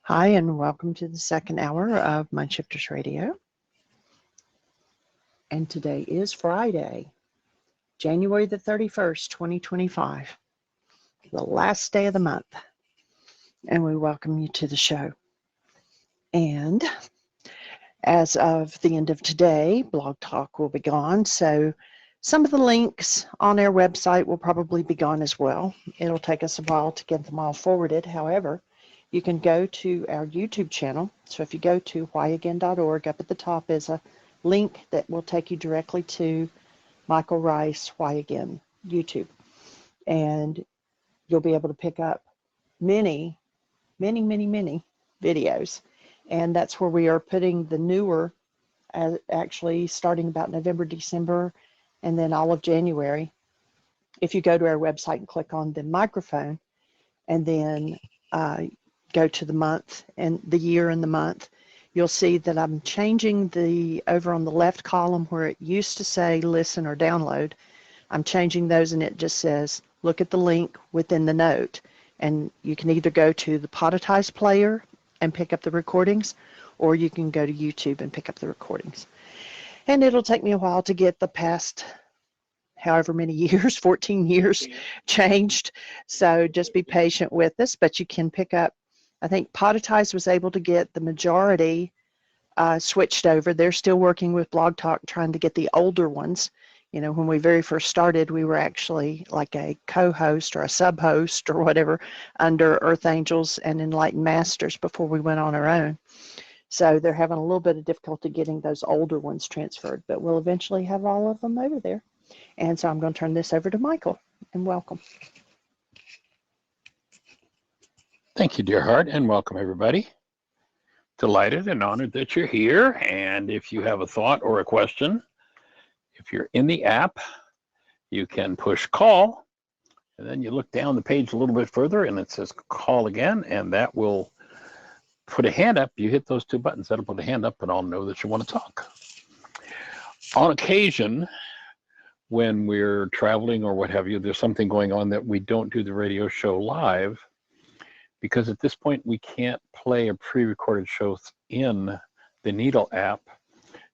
Hi, and welcome to the second hour of MindShifters Radio. And today is Friday, January the 31st, 2025, the last day of the month. And we welcome you to the show. And as of the end of today, Blog Talk will be gone. So some of the links on our website will probably be gone as well. It'll take us a while to get them all forwarded. However, you can go to our YouTube channel. So if you go to whyagain.org, up at the top is a link that will take you directly to Michael Ryce, Why Again, YouTube. And you'll be able to pick up many videos. And that's where we are putting the newer, actually starting about November, December, and then all of January. If you go to our website and click on the microphone, and then go to the month and the year and the month, you'll see that I'm changing over on the left column where it used to say listen or download. I'm changing those, and it just says look at the link within the note. And you can either go to the Podetize player and pick up the recordings, or you can go to YouTube and pick up the recordings. And it'll take me a while to get the past however many years, 14 years, changed. So just be patient with us, but you can pick up, I think Podetize was able to get the majority switched over. They're still working with Blog Talk, trying to get the older ones. You know, when we very first started, we were actually like a co-host or a sub-host or whatever under Earth Angels and Enlightened Masters before we went on our own. So they're having a little bit of difficulty getting those older ones transferred, but we'll eventually have all of them over there. And so I'm going to turn this over to Michael, and welcome. Thank you, dear heart, and welcome, everybody. Delighted and honored that you're here. And if you have a thought or a question, if you're in the app, you can push call, and then you look down the page a little bit further, and it says call again, and that will put a hand up. You hit those two buttons, that'll put a hand up, and I'll know that you want to talk. On occasion, when we're traveling or what have you, there's something going on that we don't do the radio show live, because at this point we can't play a pre-recorded show in the Needle app.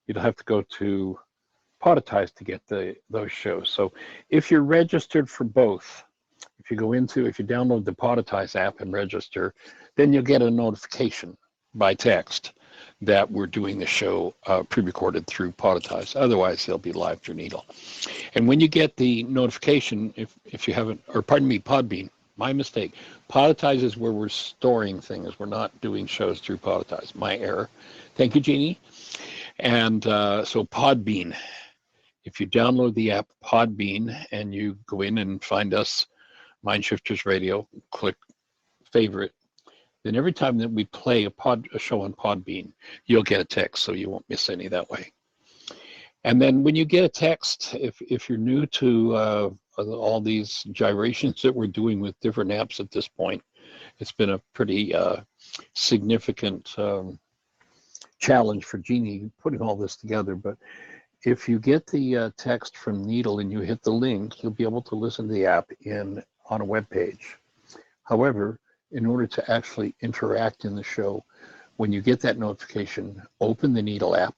You'll have to go to Podetize to get those shows. So if you're registered for both, if you download the Podetize app and register, then you'll get a notification by text that we're doing the show pre-recorded through Podetize. Otherwise, they'll be live through Needle. And when you get the notification, if you haven't, or pardon me, Podbean, my mistake. Podetize is where we're storing things. We're not doing shows through Podetize. My error. Thank you, Jeanie. And so Podbean. If you download the app Podbean and you go in and find us, MindShifters Radio, click favorite, then every time that we play a show on Podbean, you'll get a text, so you won't miss any that way. And then when you get a text, if you're new to all these gyrations that we're doing with different apps at this point, it's been a pretty significant challenge for Jeanie putting all this together. But if you get the text from Needle and you hit the link, you'll be able to listen to the app on a web page. However, in order to actually interact in the show, when you get that notification, open the Needle app,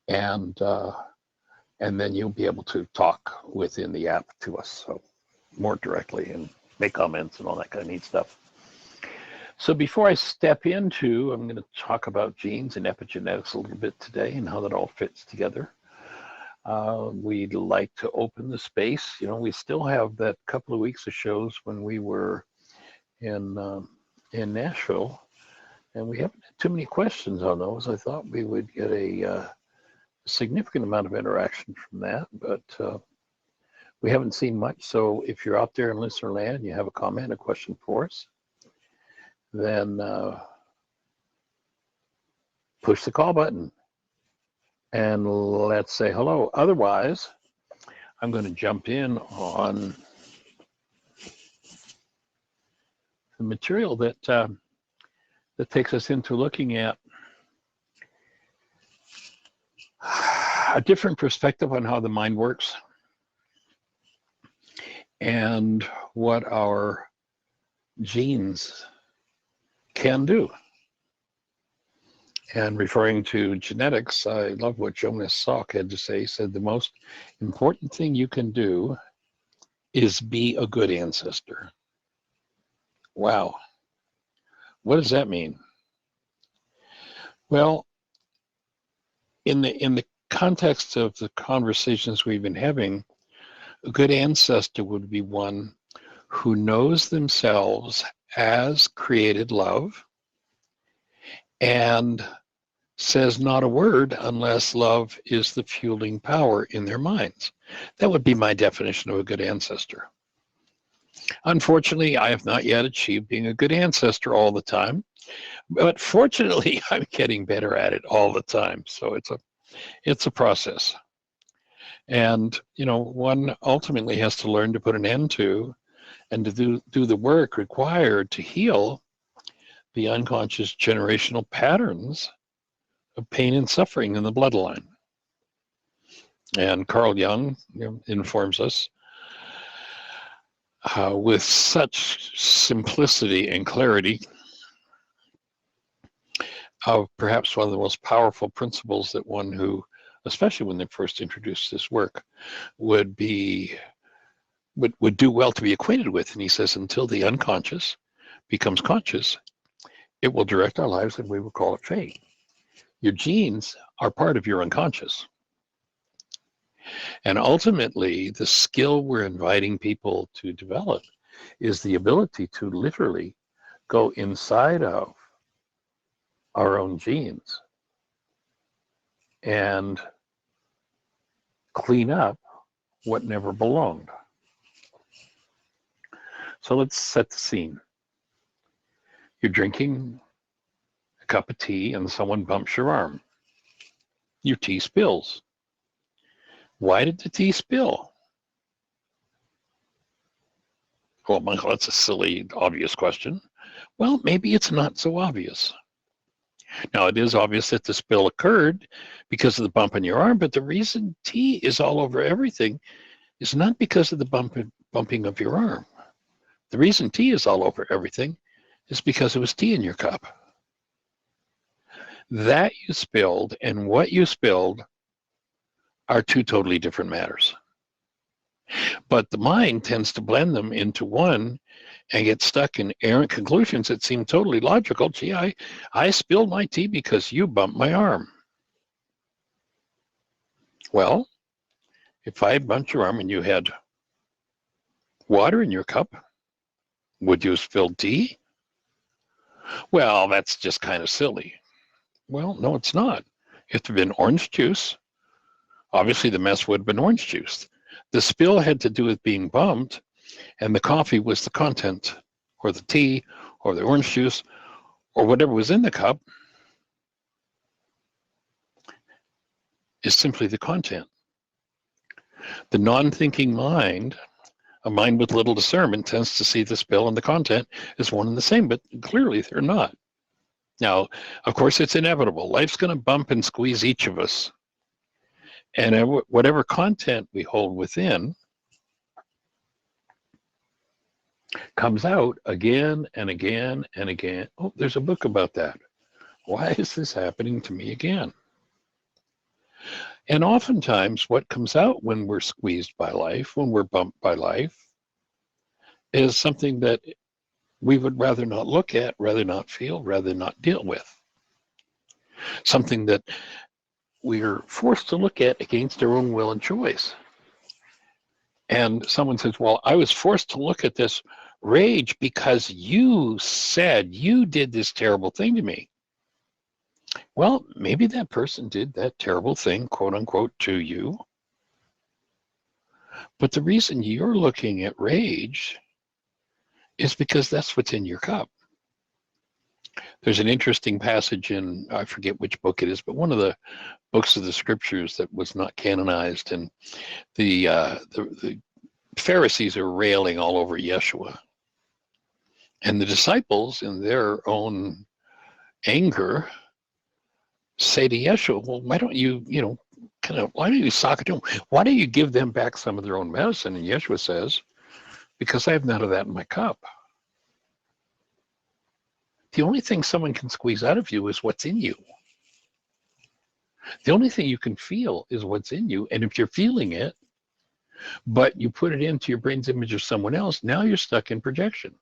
and then you'll be able to talk within the app to us, so more directly, and make comments and all that kind of neat stuff. So before I step into, I'm going to talk about genes and epigenetics a little bit today and how that all fits together. We'd like to open the space. You know, we still have that couple of weeks of shows when we were in Nashville, and we haven't had too many questions on those. I thought we would get a significant amount of interaction from that, but we haven't seen much. So if you're out there in listener land and you have a comment, a question for us, then push the call button and let's say hello. Otherwise, I'm going to jump in on the material that takes us into looking at a different perspective on how the mind works and what our genes can do. And referring to genetics, I love what Jonas Salk had to say. He said the most important thing you can do is be a good ancestor. Wow. What does that mean? Well, in the context of the conversations we've been having, a good ancestor would be one who knows themselves as created love and says not a word unless love is the fueling power in their minds. That would be my definition of a good ancestor. Unfortunately, I have not yet achieved being a good ancestor all the time, but fortunately, I'm getting better at it all the time. So it's a process. And, one ultimately has to learn to put an end to and to do the work required to heal the unconscious generational patterns of pain and suffering in the bloodline. And Carl Jung informs us with such simplicity and clarity of perhaps one of the most powerful principles that one who, especially when they first introduced this work, would do well to be acquainted with. And he says, until the unconscious becomes conscious, it will direct our lives, and we will call it fate. Your genes are part of your unconscious. And ultimately, the skill we're inviting people to develop is the ability to literally go inside of our own genes and clean up what never belonged. So let's set the scene. You're drinking a cup of tea and someone bumps your arm. Your tea spills. Why did the tea spill? Well, Michael, that's a silly, obvious question. Well, maybe it's not so obvious. Now, it is obvious that the spill occurred because of the bump in your arm, but the reason tea is all over everything is not because of the bumping of your arm. The reason tea is all over everything is because it was tea in your cup. That you spilled and what you spilled are two totally different matters. But the mind tends to blend them into one and get stuck in errant conclusions that seem totally logical. Gee, I spilled my tea because you bumped my arm. Well, if I had bumped your arm and you had water in your cup, would you have spilled tea? Well, that's just kind of silly. Well, no, it's not. If there had been orange juice, obviously the mess would have been orange juice. The spill had to do with being bumped, and the coffee was the content, or the tea, or the orange juice, or whatever was in the cup is simply the content. The non-thinking mind, a mind with little discernment, tends to see the spill and the content as one and the same, but clearly they're not. Now, of course, it's inevitable. Life's going to bump and squeeze each of us. And whatever content we hold within comes out again and again and again. Oh, there's a book about that. Why is this happening to me again? And oftentimes what comes out when we're squeezed by life, when we're bumped by life, is something that we would rather not look at, rather not feel, rather not deal with. Something that we're forced to look at against our own will and choice. And someone says, well, I was forced to look at this rage because you said you did this terrible thing to me. Well, maybe that person did that terrible thing, quote unquote, to you. But the reason you're looking at rage is because that's what's in your cup. There's an interesting passage in, I forget which book it is, but one of the books of the scriptures that was not canonized, and the Pharisees are railing all over Yeshua. And the disciples, in their own anger, say to Yeshua, well, why don't you, why don't you sock it to them? Why don't you give them back some of their own medicine? And Yeshua says, because I have none of that in my cup. The only thing someone can squeeze out of you is what's in you. The only thing you can feel is what's in you. And if you're feeling it, but you put it into your brain's image of someone else, now you're stuck in projection.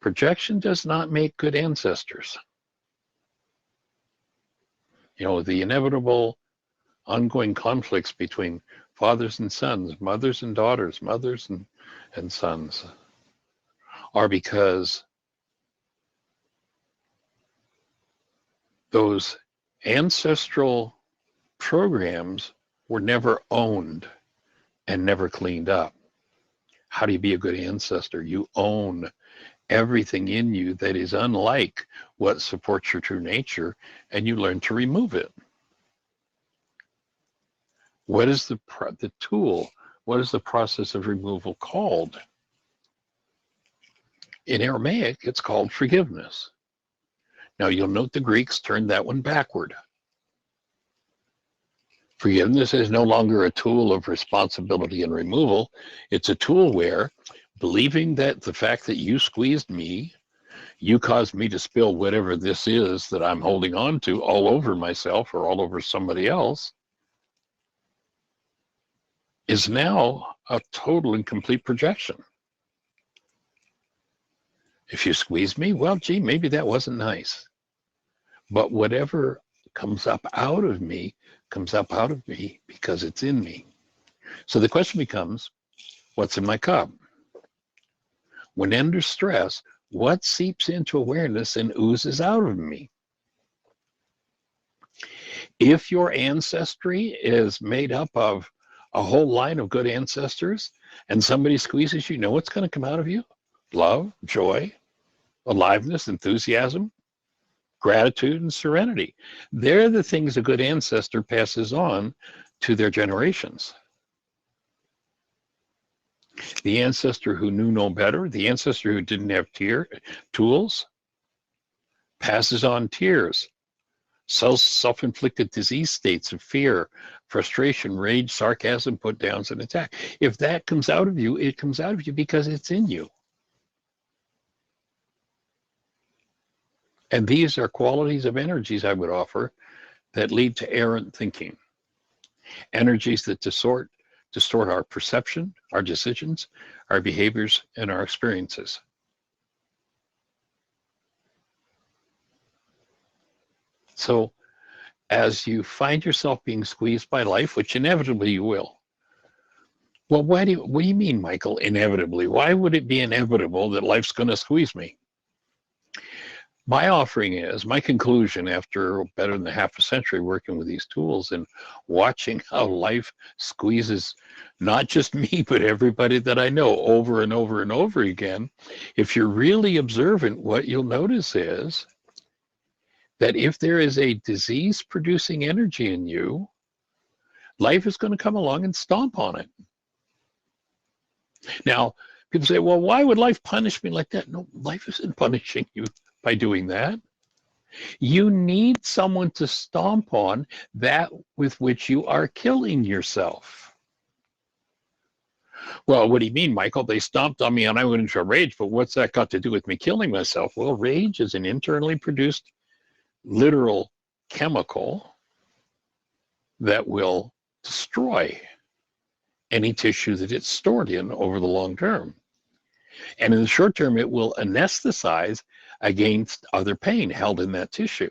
Projection does not make good ancestors. You know, the inevitable ongoing conflicts between fathers and sons, mothers and daughters, mothers and sons, are because those ancestral programs were never owned and never cleaned up. How do you be a good ancestor? You own everything in you that is unlike what supports your true nature, and you learn to remove it. What is the tool? What is the process of removal called? In Aramaic, it's called forgiveness. Now, you'll note the Greeks turned that one backward. Forgiveness is no longer a tool of responsibility and removal. It's a tool where, believing that the fact that you squeezed me, you caused me to spill whatever this is that I'm holding on to all over myself or all over somebody else, is now a total and complete projection. If you squeeze me, well, gee, maybe that wasn't nice. But whatever comes up out of me because it's in me. So the question becomes, what's in my cup? When under stress, what seeps into awareness and oozes out of me? If your ancestry is made up of a whole line of good ancestors and somebody squeezes you, you know what's going to come out of you? Love, joy, aliveness, enthusiasm, gratitude, and serenity. They're the things a good ancestor passes on to their generations. The ancestor who knew no better, the ancestor who didn't have tools, passes on tears, self-inflicted disease states of fear, frustration, rage, sarcasm, put downs, and attack. If that comes out of you, it comes out of you because it's in you. And these are qualities of energies, I would offer, that lead to errant thinking. Energies that distort our perception, our decisions, our behaviors, and our experiences. So as you find yourself being squeezed by life, which inevitably you will. Well, what do you mean, Michael, inevitably? Why would it be inevitable that life's going to squeeze me? My offering is, my conclusion after better than half a century working with these tools and watching how life squeezes not just me, but everybody that I know over and over and over again, if you're really observant, what you'll notice is that if there is a disease-producing energy in you, life is going to come along and stomp on it. Now, people say, well, why would life punish me like that? No, life isn't punishing you by doing that. You need someone to stomp on that with which you are killing yourself. Well, what do you mean, Michael? They stomped on me and I went into a rage, but what's that got to do with me killing myself? Well, rage is an internally produced literal chemical that will destroy any tissue that it's stored in over the long term. And in the short term, it will anesthetize against other pain held in that tissue.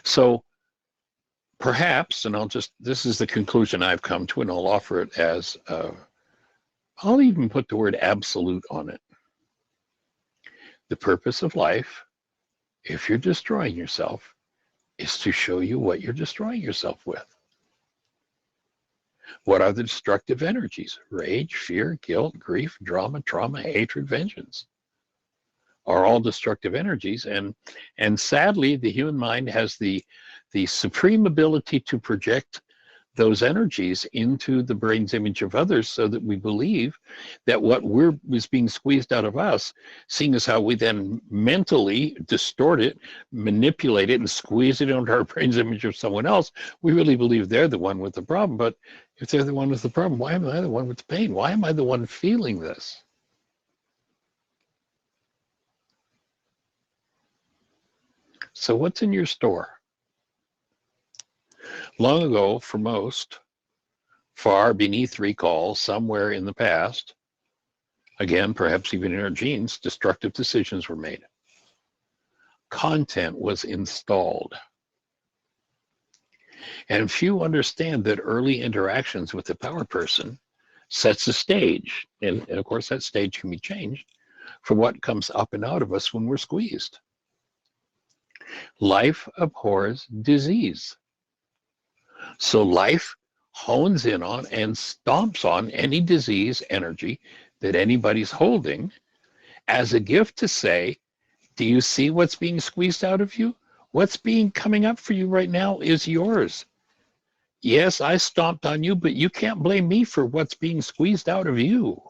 So perhaps, and this is the conclusion I've come to, and I'll offer it as, I'll even put the word absolute on it. The purpose of life, if you're destroying yourself, is to show you what you're destroying yourself with. What are the destructive energies? Rage, fear, guilt, grief, drama, trauma, hatred, vengeance are all destructive energies. And sadly, the human mind has the supreme ability to project those energies into the brain's image of others, so that we believe that what was being squeezed out of us, seeing as how we then mentally distort it, manipulate it, and squeeze it into our brain's image of someone else, we really believe they're the one with the problem. But if they're the one with the problem, why am I the one with the pain? Why am I the one feeling this? So what's in your store? Long ago, for most, far beneath recall, somewhere in the past, again, perhaps even in our genes, destructive decisions were made. Content was installed. And few understand that early interactions with the power person sets the stage. And of course, that stage can be changed for what comes up and out of us when we're squeezed. Life abhors disease. So life hones in on and stomps on any disease energy that anybody's holding as a gift to say, do you see what's being squeezed out of you? What's coming up for you right now is yours. Yes, I stomped on you, but you can't blame me for what's being squeezed out of you.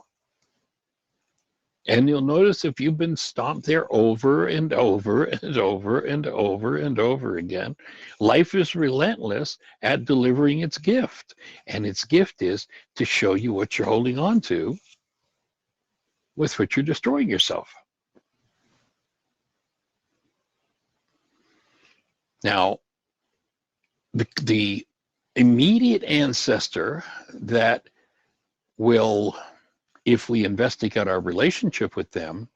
And you'll notice if you've been stomped there over and over and over and over and over again, life is relentless at delivering its gift. And its gift is to show you what you're holding on to with which you're destroying yourself. Now, the immediate ancestor that will, if we investigate our relationship with them,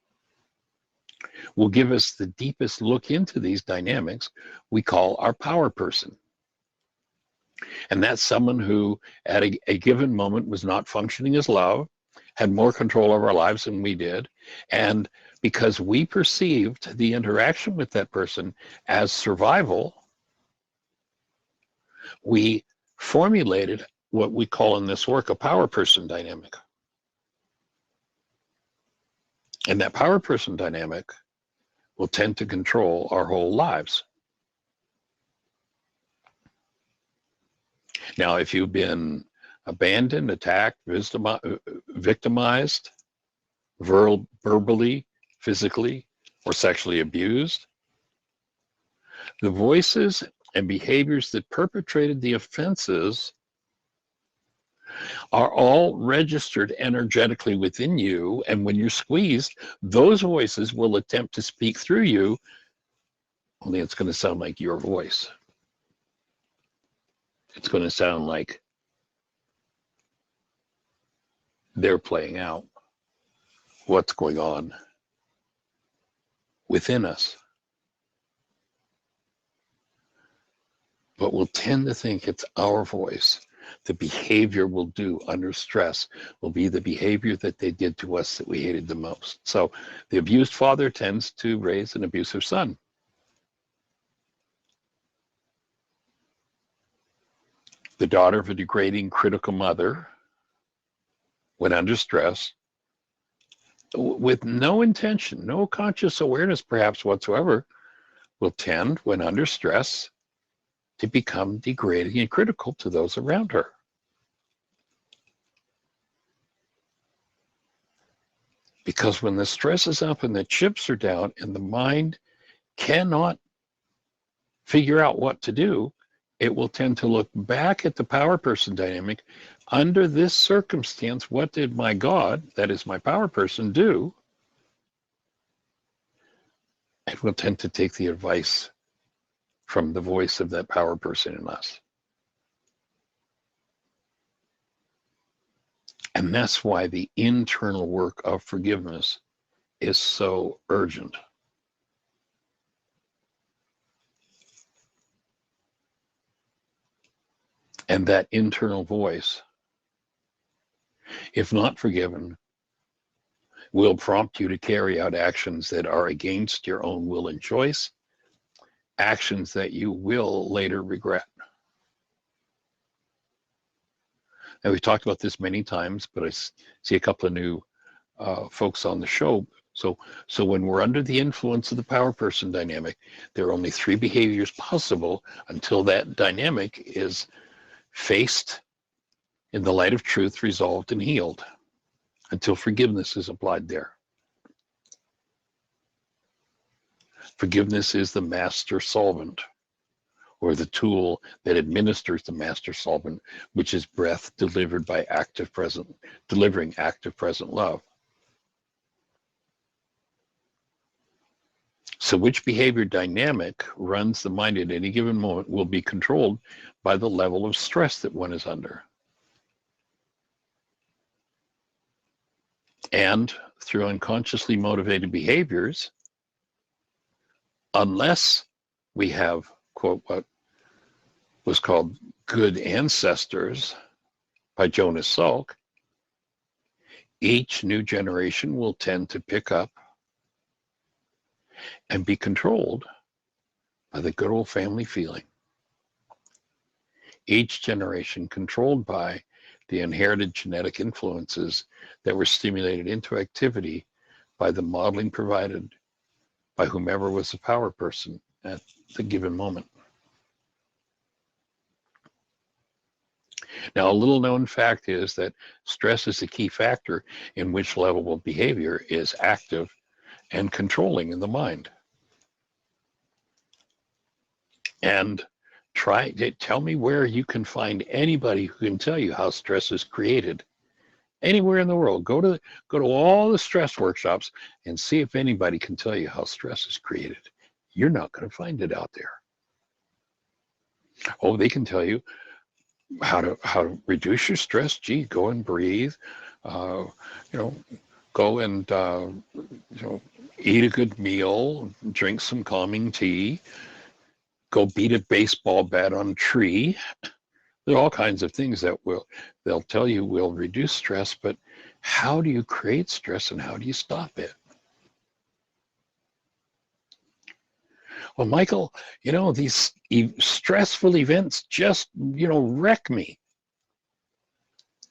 will give us the deepest look into these dynamics, we call our power person. And that's someone who at a given moment was not functioning as love, had more control over our lives than we did. And because we perceived the interaction with that person as survival, we formulated what we call in this work a power person dynamic. And that power person dynamic will tend to control our whole lives. Now, if you've been abandoned, attacked, victimized, verbally, physically, or sexually abused, the voices and behaviors that perpetrated the offenses are all registered energetically within you, and when you're squeezed, those voices will attempt to speak through you, only it's going to sound like your voice. It's going to sound like they're playing out what's going on within us. But we'll tend to think it's our voice. The behavior we'll do under stress will be the behavior that they did to us that we hated the most. So the abused father tends to raise an abusive son. The daughter of a degrading, critical mother, when under stress, with no intention, no conscious awareness perhaps whatsoever, will tend, when under stress, to become degrading and critical to those around her. Because when the stress is up and the chips are down and the mind cannot figure out what to do, it will tend to look back at the power person dynamic. Under this circumstance, what did my God, that is my power person, do? It will tend to take the advice from the voice of that power person in us. And that's why the internal work of forgiveness is so urgent. And that internal voice, if not forgiven, will prompt you to carry out actions that are against your own will and choice, actions that you will later regret. And we've talked about this many times, but I see a couple of new folks on the show. So when we're under the influence of the power person dynamic, there are only 3 behaviors possible until that dynamic is faced in the light of truth, resolved and healed, until forgiveness is applied there. Forgiveness is the master solvent, or the tool that administers the master solvent, which is breath delivered by delivering active present love. So which behavior dynamic runs the mind at any given moment will be controlled by the level of stress that one is under. And through unconsciously motivated behaviors, unless we have, quote, what was called good ancestors by Jonas Salk, each new generation will tend to pick up and be controlled by the good old family feeling. Each generation controlled by the inherited genetic influences that were stimulated into activity by the modeling provided by whomever was the power person at the given moment. Now, a little known fact is that stress is a key factor in which level of behavior is active and controlling in the mind. And tell me where you can find anybody who can tell you how stress is created anywhere in the world. Go to all the stress workshops and see if anybody can tell you how stress is created. You're not going to find it out there. Oh, they can tell you how to reduce your stress. Gee, go and breathe. Go and eat a good meal, drink some calming tea, go beat a baseball bat on a tree. There are all kinds of things that they'll tell you will reduce stress, but how do you create stress and how do you stop it? Well, Michael, these stressful events just, wreck me.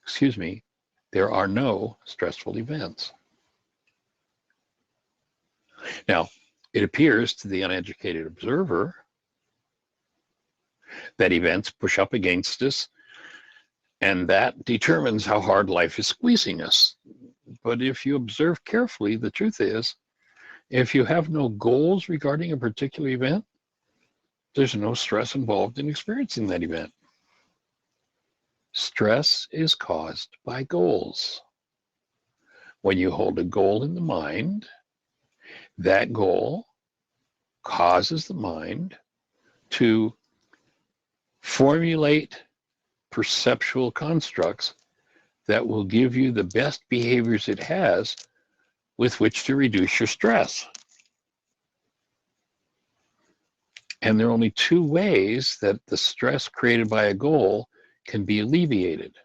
Excuse me, there are no stressful events. Now, it appears to the uneducated observer that events push up against us, and that determines how hard life is squeezing us. But if you observe carefully, the truth is, if you have no goals regarding a particular event, there's no stress involved in experiencing that event. Stress is caused by goals. When you hold a goal in the mind, that goal causes the mind to formulate perceptual constructs that will give you the best behaviors it has with which to reduce your stress. And there are only two ways that the stress created by a goal can be alleviated.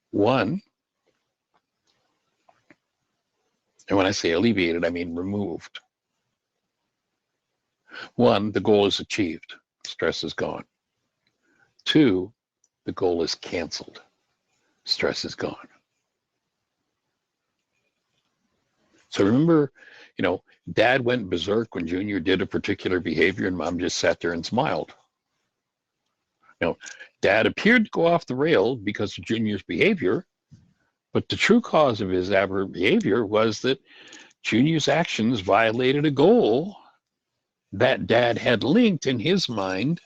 One, and when I say alleviated, I mean removed. One, the goal is achieved. Stress is gone. Two, the goal is canceled. Stress is gone. So remember, Dad went berserk when Junior did a particular behavior and Mom just sat there and smiled. Dad appeared to go off the rail because of Junior's behavior, but the true cause of his aberrant behavior was that Junior's actions violated a goal that Dad had linked in his mind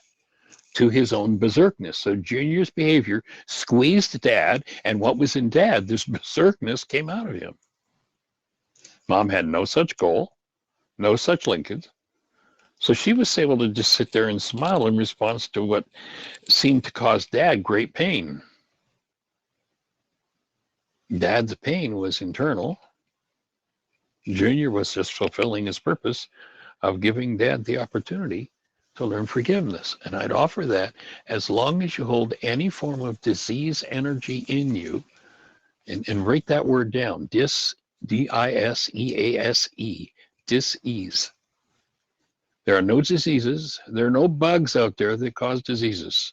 to his own berserkness. So Junior's behavior squeezed Dad, and what was in Dad, this berserkness, came out of him. Mom had no such goal, no such linkage. So she was able to just sit there and smile in response to what seemed to cause Dad great pain. Dad's pain was internal. Junior was just fulfilling his purpose of giving Dad the opportunity to learn forgiveness. And I'd offer that as long as you hold any form of disease energy in you, and write that word down, D-I-S-E-A-S-E, dis-ease. There are no diseases. There are no bugs out there that cause diseases.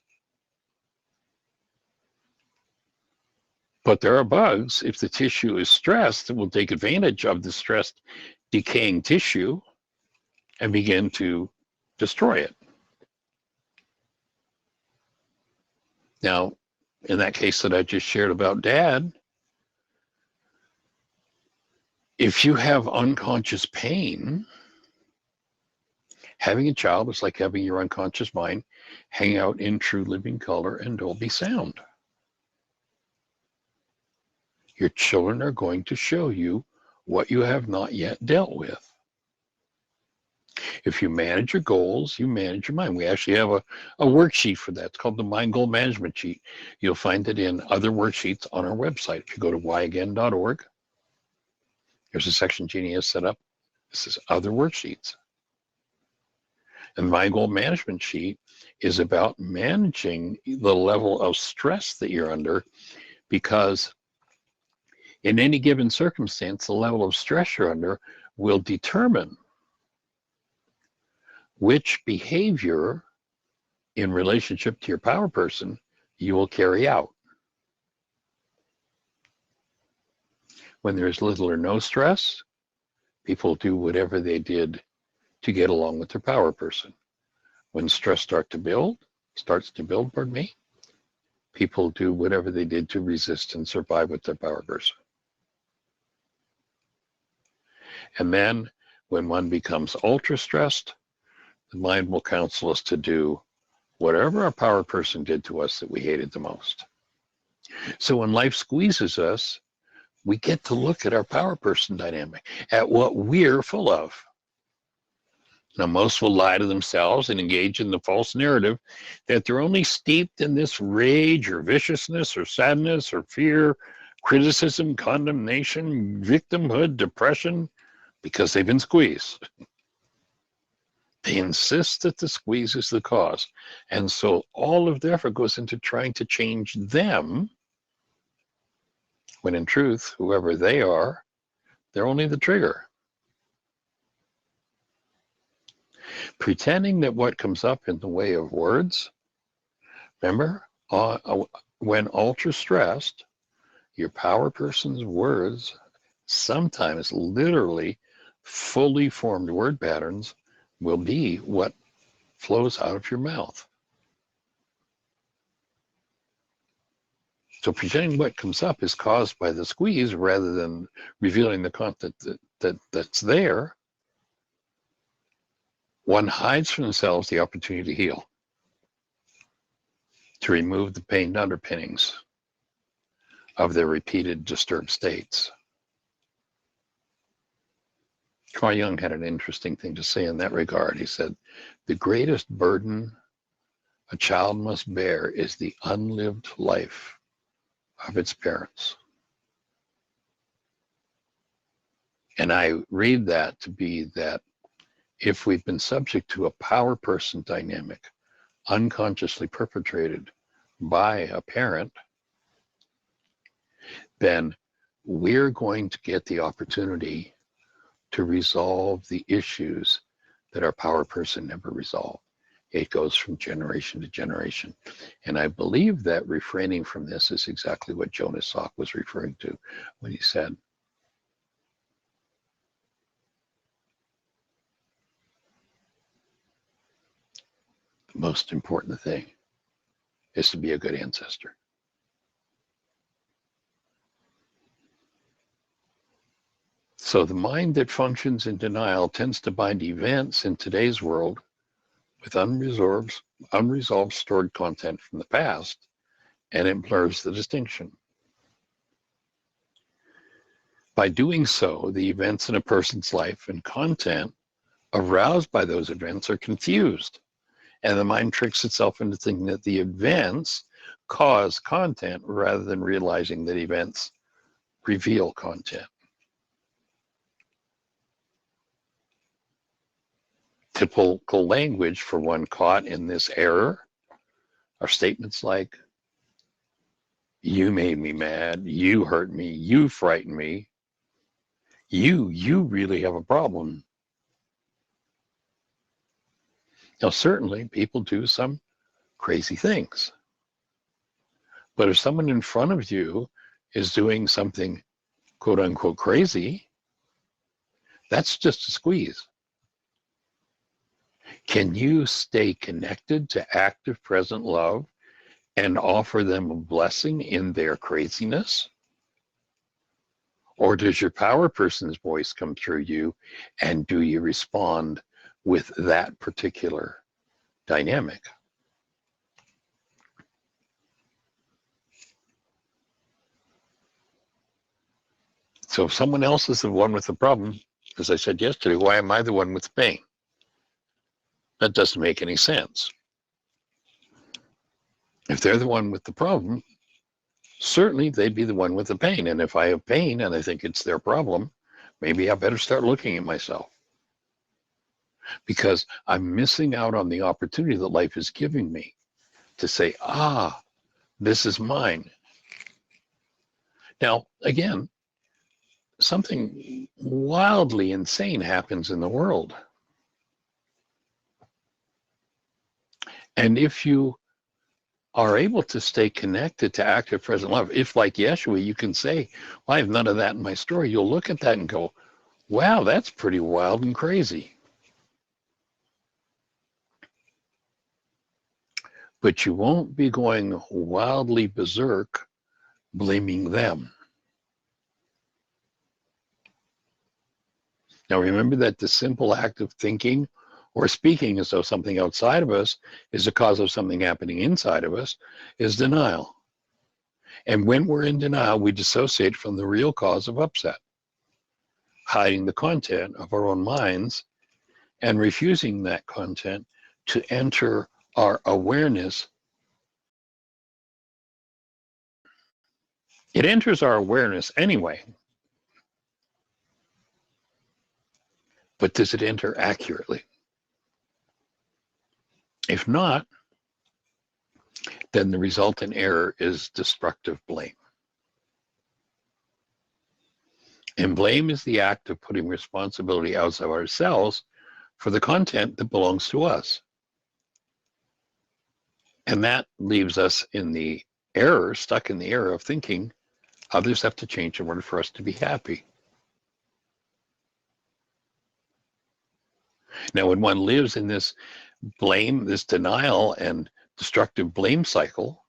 But there are bugs, if the tissue is stressed, that will take advantage of the stressed, decaying tissue and begin to destroy it. Now, in that case that I just shared about Dad, if you have unconscious pain, having a child is like having your unconscious mind hang out in true living color and Dolby sound. Your children are going to show you what you have not yet dealt with. If you manage your goals, you manage your mind. We actually have a worksheet for that. It's called the Mind Goal Management Sheet. You'll find it in other worksheets on our website. If you go to whyagain.org, there's a section Jeanie has set up. This is other worksheets. And the Mind Goal Management Sheet is about managing the level of stress that you're under, because in any given circumstance, the level of stress you're under will determine which behavior in relationship to your power person you will carry out. When there's little or no stress, people do whatever they did to get along with their power person. When stress starts to build, people do whatever they did to resist and survive with their power person. And then when one becomes ultra stressed, the mind will counsel us to do whatever our power person did to us that we hated the most. So when life squeezes us, we get to look at our power person dynamic, at what we're full of. Now, most will lie to themselves and engage in the false narrative that they're only steeped in this rage or viciousness or sadness or fear, criticism, condemnation, victimhood, depression, because they've been squeezed. They insist that the squeeze is the cause. And so all of their effort goes into trying to change them, when in truth, whoever they are, they're only the trigger. Pretending that what comes up in the way of words, remember, when ultra stressed, your power person's words, sometimes literally fully formed word patterns, will be what flows out of your mouth. So pretending what comes up is caused by the squeeze rather than revealing the content that's there, one hides from themselves the opportunity to heal, to remove the pained underpinnings of their repeated disturbed states. Carl Jung had an interesting thing to say in that regard. He said, the greatest burden a child must bear is the unlived life of its parents. And I read that to be that if we've been subject to a power person dynamic unconsciously perpetrated by a parent, then we're going to get the opportunity to resolve the issues that our power person never resolved. It goes from generation to generation. And I believe that refraining from this is exactly what Jonas Salk was referring to when he said, the most important thing is to be a good ancestor. So the mind that functions in denial tends to bind events in today's world with unresolved stored content from the past, and it blurs the distinction. By doing so, the events in a person's life and content aroused by those events are confused, and the mind tricks itself into thinking that the events cause content rather than realizing that events reveal content. Typical language for one caught in this error are statements like, you made me mad, you hurt me, you frightened me, you really have a problem. Now, certainly people do some crazy things. But if someone in front of you is doing something quote unquote crazy, that's just a squeeze. Can you stay connected to active present love and offer them a blessing in their craziness? Or does your power person's voice come through you, and do you respond with that particular dynamic? So if someone else is the one with the problem, as I said yesterday, why am I the one with the pain? That doesn't make any sense. If they're the one with the problem, certainly they'd be the one with the pain. And if I have pain and I think it's their problem, maybe I better start looking at myself, because I'm missing out on the opportunity that life is giving me to say, this is mine. Now, again, something wildly insane happens in the world. And if you are able to stay connected to active present love, if like Yeshua, you can say, well, I have none of that in my story, you'll look at that and go, wow, that's pretty wild and crazy. But you won't be going wildly berserk blaming them. Now remember that the simple act of thinking or speaking as though something outside of us is the cause of something happening inside of us is denial. And when we're in denial, we dissociate from the real cause of upset, hiding the content of our own minds and refusing that content to enter our awareness. It enters our awareness anyway. But does it enter accurately? If not, then the resultant error is destructive blame. And blame is the act of putting responsibility outside of ourselves for the content that belongs to us. And that leaves us in the error, stuck in the error of thinking others have to change in order for us to be happy. Now, when one lives in this blame, this denial and destructive blame cycle,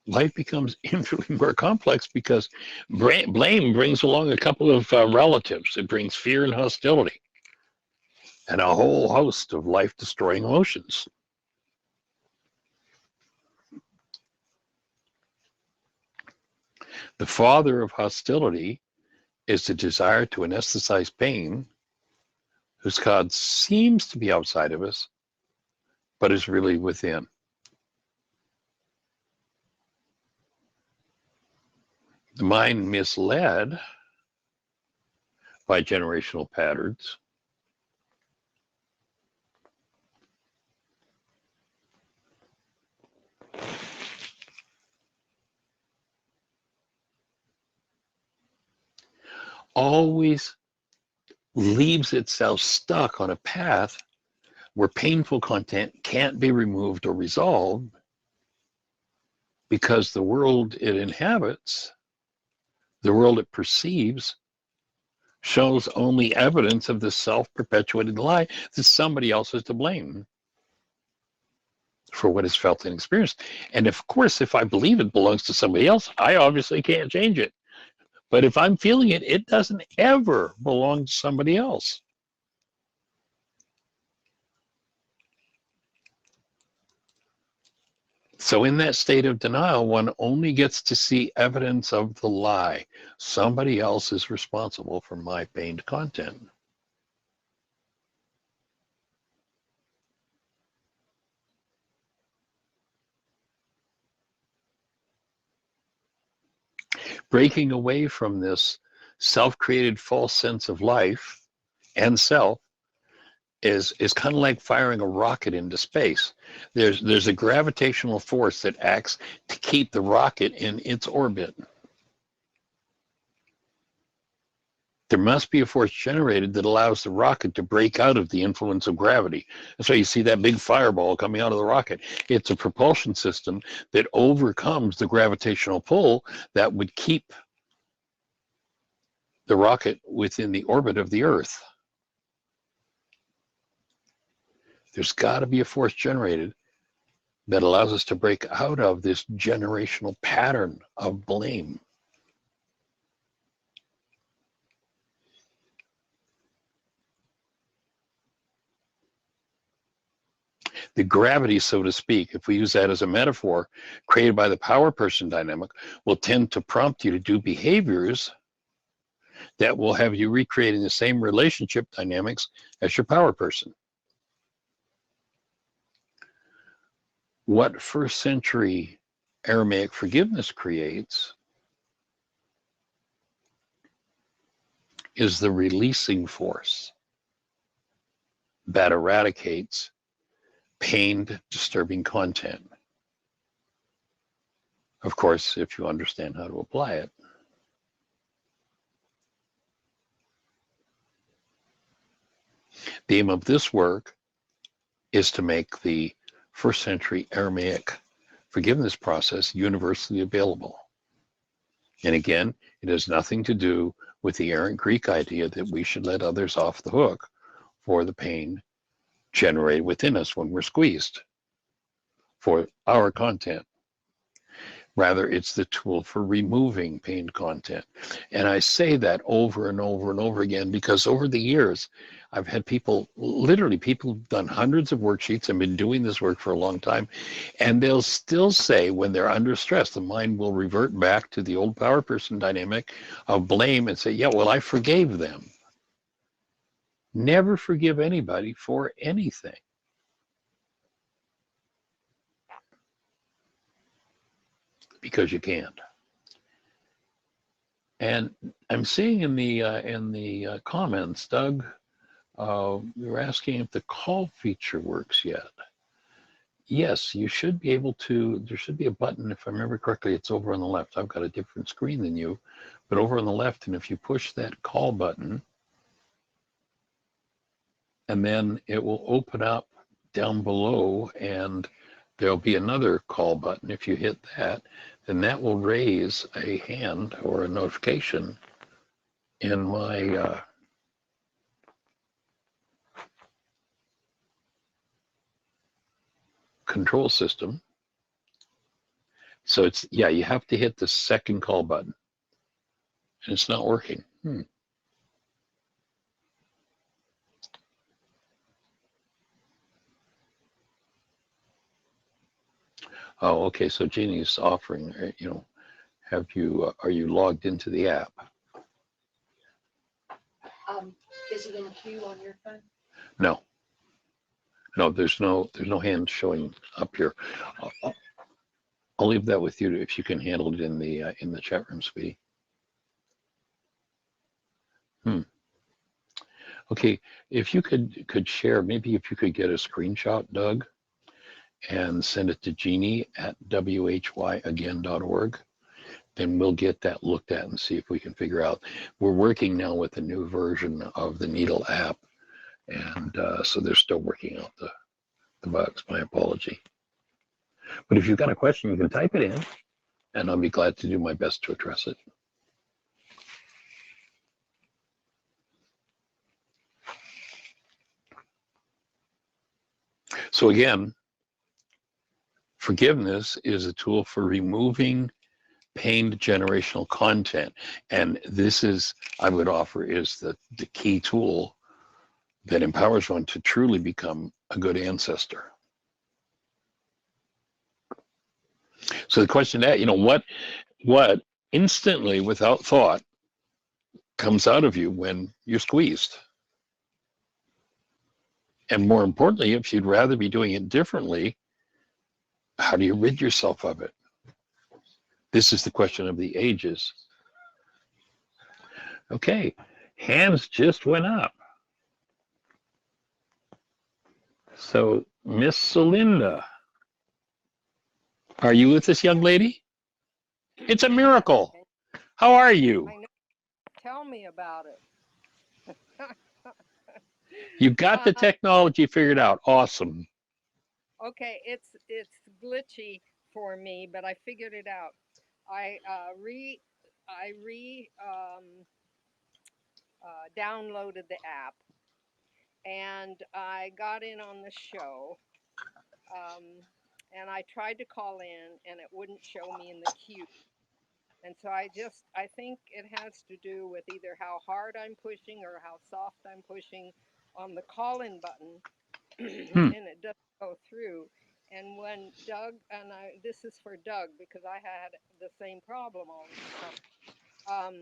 life becomes infinitely more complex, because blame brings along a couple of relatives. It brings fear and hostility and a whole host of life-destroying emotions. The father of hostility is the desire to anesthetize pain, whose cause seems to be outside of us, but is really within. The mind misled by generational patterns always leaves itself stuck on a path where painful content can't be removed or resolved, because the world it inhabits, the world it perceives, shows only evidence of the self-perpetuated lie that somebody else is to blame for what is felt and experienced. And of course, if I believe it belongs to somebody else, I obviously can't change it. But if I'm feeling it, it doesn't ever belong to somebody else. So in that state of denial, one only gets to see evidence of the lie. Somebody else is responsible for my pained content. Breaking away from this self-created false sense of life and self is kind of like firing a rocket into space. There's a gravitational force that acts to keep the rocket in its orbit. There must be a force generated that allows the rocket to break out of the influence of gravity. That's why you see that big fireball coming out of the rocket. It's a propulsion system that overcomes the gravitational pull that would keep the rocket within the orbit of the Earth. There's got to be a force generated that allows us to break out of this generational pattern of blame. The gravity, so to speak, if we use that as a metaphor, created by the power person dynamic, will tend to prompt you to do behaviors that will have you recreating the same relationship dynamics as your power person. What first century Aramaic forgiveness creates is the releasing force that eradicates pained, disturbing content. Of course, if you understand how to apply it. The aim of this work is to make the first century Aramaic forgiveness process universally available. And again, it has nothing to do with the errant Greek idea that we should let others off the hook for the pain generated within us when we're squeezed for our content. Rather, it's the tool for removing pained content. And I say that over and over and over again because over the years, I've had people, literally people who've done hundreds of worksheets and been doing this work for a long time, and they'll still say when they're under stress, the mind will revert back to the old power person dynamic of blame and say, yeah, well, I forgave them. Never forgive anybody for anything. Because you can't. And I'm seeing in the comments, Doug, you're asking if the call feature works yet. Yes, you should be able to. There should be a button, if I remember correctly. It's over on the left. I've got a different screen than you, but over on the left. And if you push that call button, and then it will open up down below, and there'll be another call button. If you hit that, then that will raise a hand or a notification in my control system. So it's, yeah, you have to hit the second call button, and it's not working. Oh, okay. So Jeannie's offering, have you, are you logged into the app? Is it in a queue on your phone? No. No, there's no hand showing up here. I'll leave that with you if you can handle it in the chat room, sweetie. Okay, if you could share, maybe if you could get a screenshot, Doug, and send it to Jeannie at whyagain.org, then we'll get that looked at and see if we can figure out. We're working now with a new version of the Needle app, and so they're still working out the bugs. My apology. But if you've got a question, you can type it in, and I'll be glad to do my best to address it. So again, forgiveness is a tool for removing pained generational content. And this is, I would offer, is the key tool that empowers one to truly become a good ancestor. So the question that, what instantly, without thought, comes out of you when you're squeezed? And more importantly, if you'd rather be doing it differently, how do you rid yourself of it? This is the question of the ages. Okay, hands just went up. So, Miss Celinda, are you with this young lady? It's a miracle. How are you? I know. Tell me about it. You got the technology figured out. Awesome. Okay, it's glitchy for me, but I figured it out. I downloaded the app, and I got in on the show. and I tried to call in, and it wouldn't show me in the queue. And so I think it has to do with either how hard I'm pushing or how soft I'm pushing on the call-in button, and it doesn't go through. And when Doug, this is for Doug because I had the same problem all the time.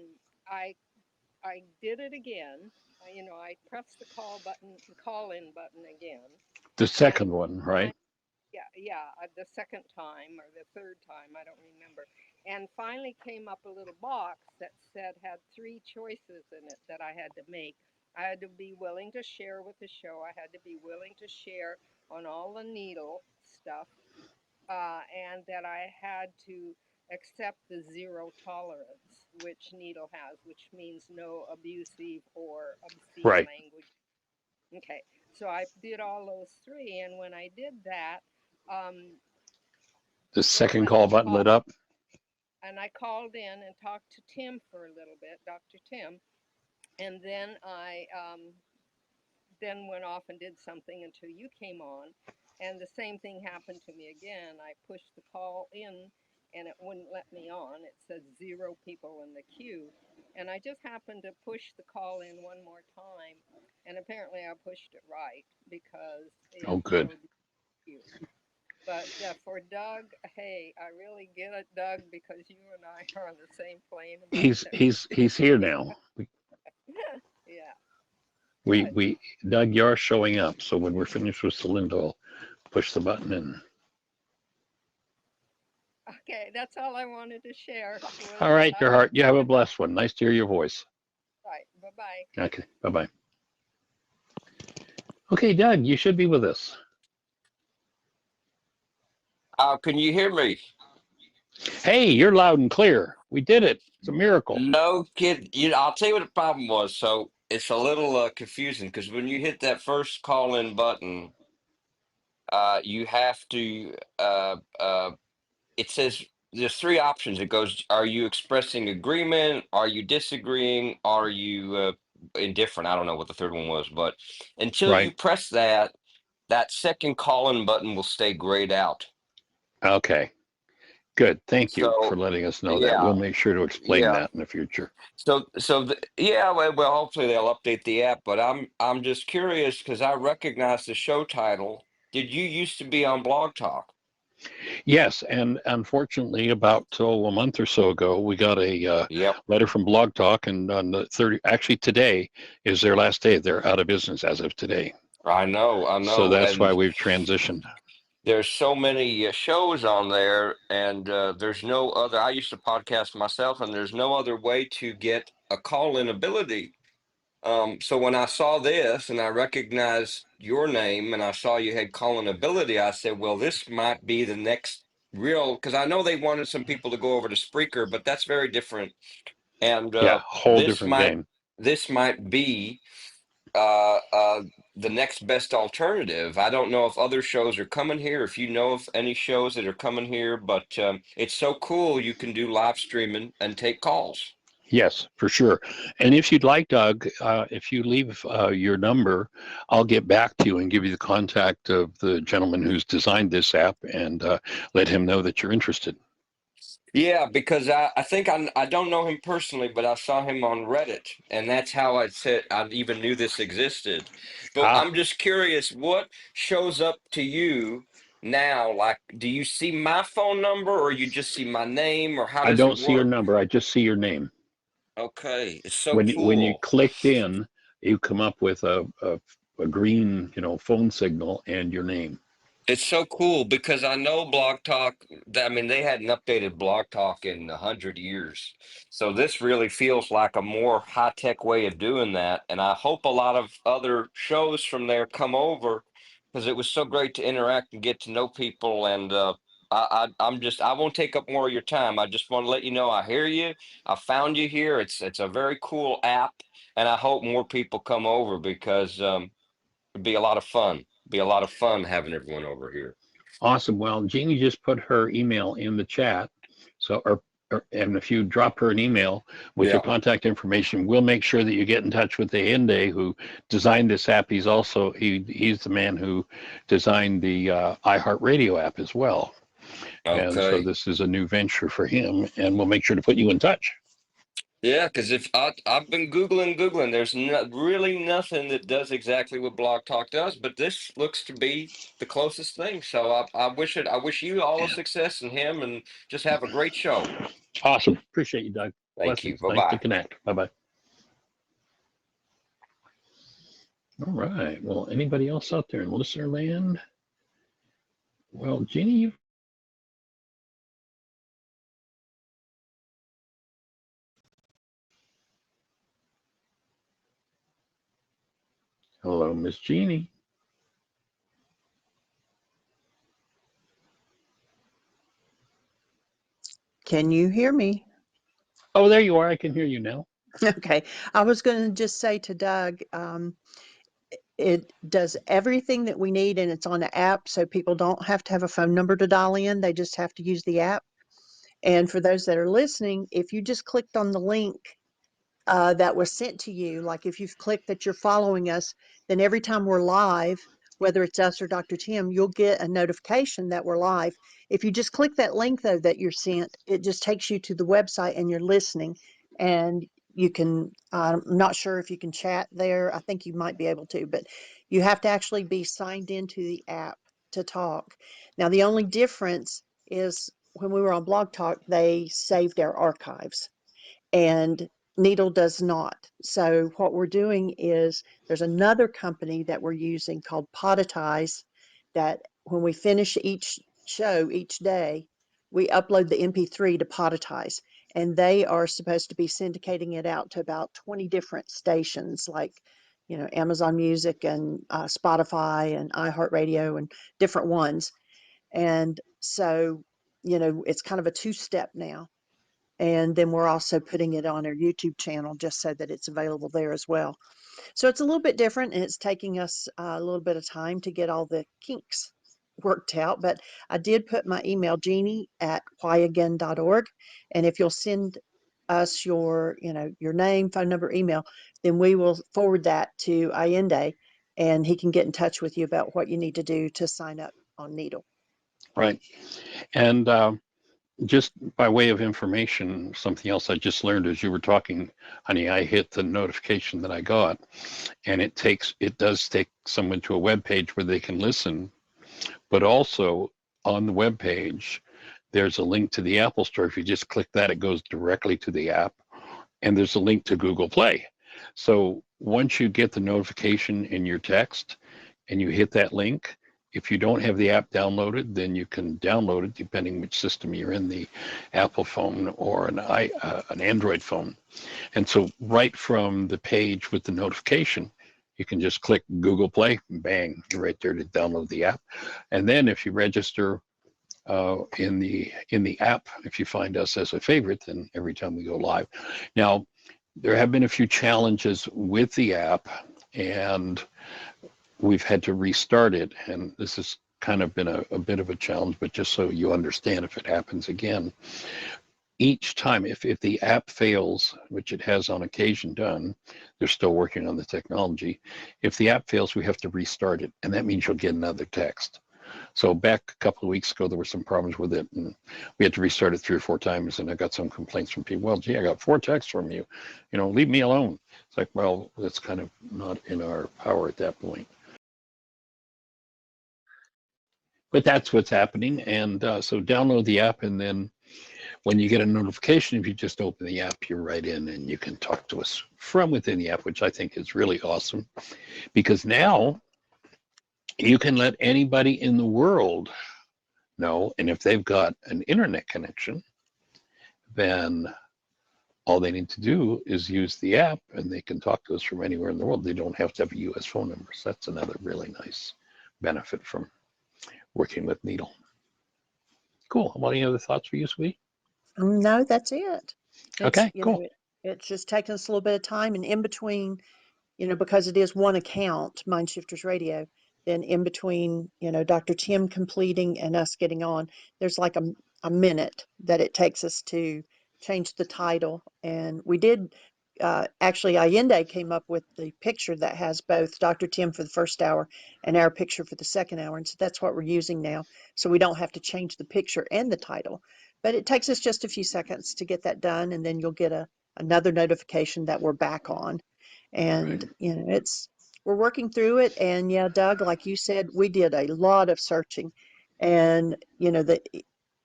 I did it again. I pressed the call-in button again. The second one, right? Yeah, the second time or the third time, I don't remember. And finally came up a little box that had 3 choices in it that I had to make. I had to be willing to share with the show. I had to be willing to share on all the needle stuff, and that I had to accept the 0 tolerance, which needle has, which means no abusive or obscene Right. language. Okay, so I did all those 3, and when I did that, the second call button lit up. And I called in and talked to Tim for a little bit, Dr. Tim, and then I then went off and did something until you came on, and the same thing happened to me again. I pushed the call in, and it wouldn't let me on. It said 0 people in the queue, and I just happened to push the call in one more time, and apparently I pushed it right because it Good. showed the queue. But for Doug, hey, I really get it, Doug, because you and I are on the same plane. He's here now. Yeah. We Doug, you're showing up. So when we're finished with Celinda, I'll push the button in. Okay, that's all I wanted to share. All right, your heart. You have a blessed one. Nice to hear your voice. Right. Bye-bye. Okay. Bye-bye. Okay, Doug, you should be with us. Can you hear me? Hey, you're loud and clear. We did it. It's a miracle. No kid. I'll tell you what the problem was. So it's a little confusing because when you hit that first call-in button, you have to. It says there's 3 options. It goes: are you expressing agreement? Are you disagreeing? Are you indifferent? I don't know what the third one was, but until you press that second call-in button will stay grayed out. Okay. Good. Thank you for So letting us know that. yeah, We'll make sure to explain yeah. that in the future. Yeah, well, hopefully they'll update the app. But I'm just curious because I recognize the show title. Did you used to be on Blog Talk? Yes, and unfortunately, about a month or so ago, we got a Yep. letter from Blog Talk, and on the 30, actually today is their last day. They're out of business as of today. I know. So that's why And we've transitioned. there's so many shows on there, and there's no other. I used to podcast myself, and there's no other way to get a call-in ability. So when I saw this and I recognized your name and I saw you had call-in ability, I said, well, this might be the next real, because I know they wanted some people to go over to Spreaker, but that's very different. And whole different game. This might be the next best alternative. I don't know if other shows are coming here, if you know of any shows that are coming here, but it's so cool you can do live streaming and take calls. Yes, for sure. And if you'd like, Doug, if you leave your number, I'll get back to you and give you the contact of the gentleman who's designed this app and let him know that you're interested. Yeah, because I think I don't know him personally, but I saw him on Reddit, and that's how I even knew this existed. But I'm just curious, what shows up to you now? Like, do you see my phone number, or you just see my name, or how does it work? I don't see your number. I just see your name. Okay, it's so When cool. When you clicked in, you come up with a green, phone signal and your name. It's so cool because I know Blog Talk. I mean, they hadn't updated Blog Talk in 100 years. So this really feels like a more high-tech way of doing that. And I hope a lot of other shows from there come over because it was so great to interact and get to know people. And I won't take up more of your time. I just want to let you know I hear you. I found you here. It's a very cool app, and I hope more people come over because it'd be a lot of fun. Be a lot of fun having everyone over here. Awesome. Well, Jeanie just put her email in the chat. So, or and if you drop her an email with your Yeah. contact information, we'll make sure that you get in touch with the Hinde who designed this app. He's the man who designed the iHeartRadio app as well. And so Okay. this is a new venture for him, and we'll make sure to put you in touch. Yeah, because if I've been Googling, there's really nothing that does exactly what Blog Talk does, but this looks to be the closest thing. So I wish you all the success and him, and just have a great show. Awesome. Appreciate you, Doug. Thank you. Blessings. Nice to Bye-bye. connect. Bye-bye. All right. Well, anybody else out there in listener land? Well, Jeanie, you. Hello, Miss Jeanie. Can you hear me? Oh, there you are. I can hear you now. Okay. I was going to just say to Doug, it does everything that we need, and it's on the app, so people don't have to have a phone number to dial in. They just have to use the app. And for those that are listening, if you just clicked on the link that was sent to you, like if you've clicked that you're following us, then every time we're live, whether it's us or Dr. Tim, you'll get a notification that we're live. If you just click that link, though, that you're sent, it just takes you to the website and you're listening. And you can, I'm not sure if you can chat there. I think you might be able to, but you have to actually be signed into the app to talk. Now, the only difference is when we were on Blog Talk, they saved their archives, and Needle does not. So what we're doing is there's another company that we're using called Poditize, that when we finish each show each day, we upload the MP3 to Poditize, and they are supposed to be syndicating it out to about 20 different stations, like Amazon Music and Spotify and iHeartRadio and different ones. And so it's kind of a two-step now. And then we're also putting it on our YouTube channel just so that it's available there as well. So it's a little bit different, and it's taking us a little bit of time to get all the kinks worked out. But I did put my email, jeanie@whyagain.org. And if you'll send us your name, phone number, email, then we will forward that to Allende, and he can get in touch with you about what you need to do to sign up on Needle. Right. And just by way of information, something else I just learned as you were talking, honey, I hit the notification that I got, and it does take someone to a web page where they can listen, but also on the web page, there's a link to the Apple Store. If you just click that, it goes directly to the app, and there's a link to Google Play. So once you get the notification in your text and you hit that link, if you don't have the app downloaded, then you can download it depending which system you're in, the Apple phone or an Android phone. And so right from the page with the notification, you can just click Google Play, bang, you're right there to download the app. And then if you register in the app, if you find us as a favorite, then every time we go live. Now, there have been a few challenges with the app, and we've had to restart it, and this has kind of been a bit of a challenge, but just so you understand, if it happens again, each time, if the app fails, which it has on occasion done, they're still working on the technology. If the app fails, we have to restart it, and that means you'll get another text. So back a couple of weeks ago, there were some problems with it, and we had to restart it 3 or 4 times, and I got some complaints from people. Well, gee, I got 4 texts from you. Leave me alone. It's like, well, that's kind of not in our power at that point. But that's what's happening, and so download the app, and then when you get a notification, if you just open the app, you're right in, and you can talk to us from within the app, which I think is really awesome, because now you can let anybody in the world know, and if they've got an internet connection, then all they need to do is use the app, and they can talk to us from anywhere in the world. They don't have to have a U.S. phone number. So that's another really nice benefit from working with Needle. Cool. Any other thoughts for you, sweetie? No, that's it. Okay, cool. It's just taking us a little bit of time, and in between, because it is one account, MindShifters Radio, then in between, Dr. Tim completing and us getting on, there's like a minute that it takes us to changed the title, and we did. Actually, Allende came up with the picture that has both Dr. Tim for the first hour and our picture for the second hour, and so that's what we're using now. So we don't have to change the picture and the title, but it takes us just a few seconds to get that done, and then you'll get another notification that we're back on. And we're working through it. And yeah, Doug, like you said, we did a lot of searching, and the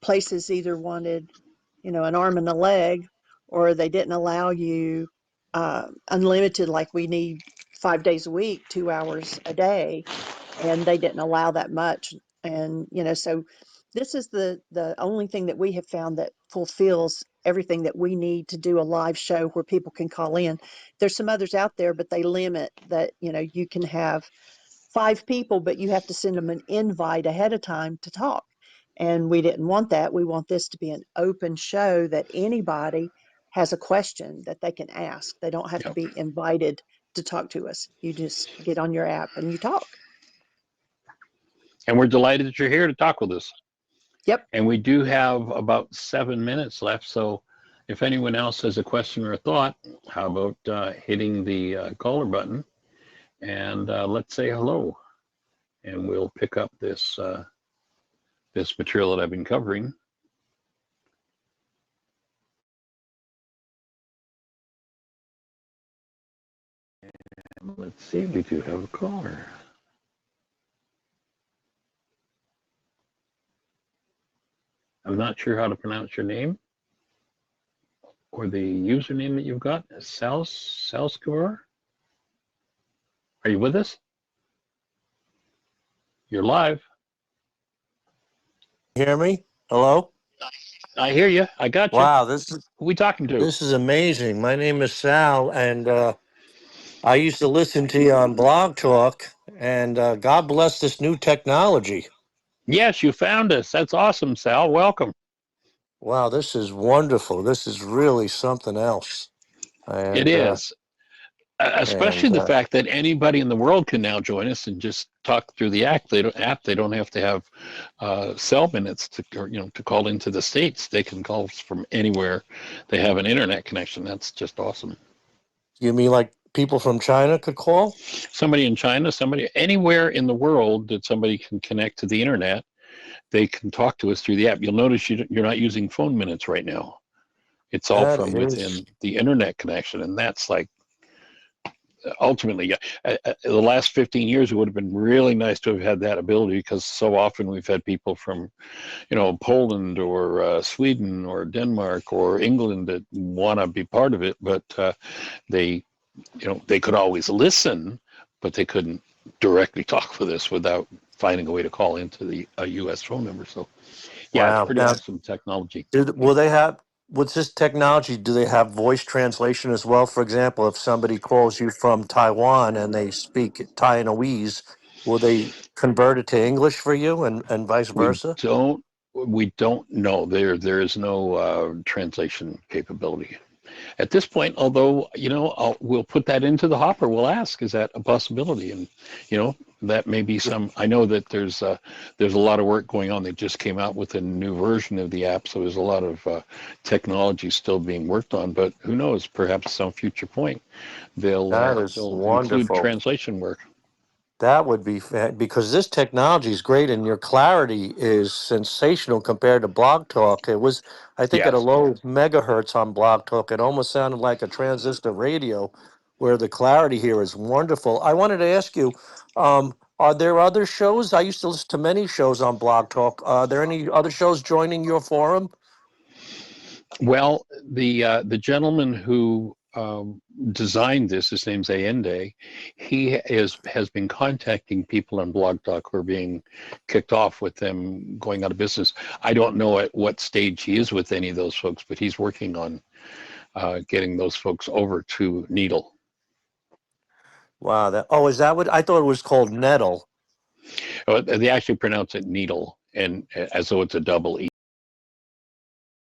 places either wanted an arm and a leg, or they didn't allow you unlimited, like we need 5 days a week, 2 hours a day, and they didn't allow that much. And so this is the only thing that we have found that fulfills everything that we need to do a live show where people can call in. There's some others out there, but they limit that. You can have 5 people, but you have to send them an invite ahead of time to talk. And we didn't want that. We want this to be an open show that anybody has a question that they can ask. They don't have to be invited to talk to us. You just get on your app and you talk. And we're delighted that you're here to talk with us. Yep. And we do have about 7 minutes left. So if anyone else has a question or a thought, how about hitting the caller button and let's say hello. And we'll pick up this this material that I've been covering. And let's see, we do have a caller. I'm not sure how to pronounce your name or the username that you've got. Salskor? Are you with us? You're live. Hear me? Hello? I hear you. I got you. Wow, Who are we talking to? this is amazing. My name is Sal, and I used to listen to you on Blog Talk, and God bless this new technology. Yes, you found us. That's awesome, Sal. Welcome. Wow, this is wonderful. This is really something else. It And is. Especially the fact that anybody in the world can now join us and just talk through the app. They don't have to have cell minutes to call into the States. They can call from anywhere. They have an internet connection. That's just awesome. You mean like people from China could call? Somebody in China, somebody anywhere in the world that somebody can connect to the internet, they can talk to us through the app. You'll notice you're not using phone minutes right now. It's all That from is within the internet connection, and that's like ultimately, the last 15 years, it would have been really nice to have had that ability, because so often we've had people from, Poland or Sweden or Denmark or England that want to be part of it, but they could always listen, but they couldn't directly talk with us without finding a way to call into a U.S. phone number. So, yeah, it's wow. pretty Now, awesome technology. will they have, with this technology, do they have voice translation as well? For example, if somebody calls you from Taiwan and they speak Taiwanese, will they convert it to English for you and vice We versa? don't know. There is no translation capability at this point. Although we'll put that into the hopper. We'll ask, is that a possibility? And that may be some. I know that there's a lot of work going on. They just came out with a new version of the app, so there's a lot of technology still being worked on. But who knows? Perhaps some future point they'll That is include wonderful. translation work. That would be because this technology is great and your clarity is sensational compared to Blog Talk. It was, I think, at a Yes. low megahertz on Blog Talk. It almost sounded like a transistor radio, where the clarity here is wonderful. I wanted to ask you, are there other shows? I used to listen to many shows on Blog Talk. Are there any other shows joining your forum? Well, the gentleman who designed this, his name's Allende, he has been contacting people on Blog Talk who are being kicked off with them going out of business. I don't know at what stage he is with any of those folks, but he's working on getting those folks over to Needle. Wow. Is that what I thought it was called? Nettle. They actually pronounce it Needle, and as though it's a double E.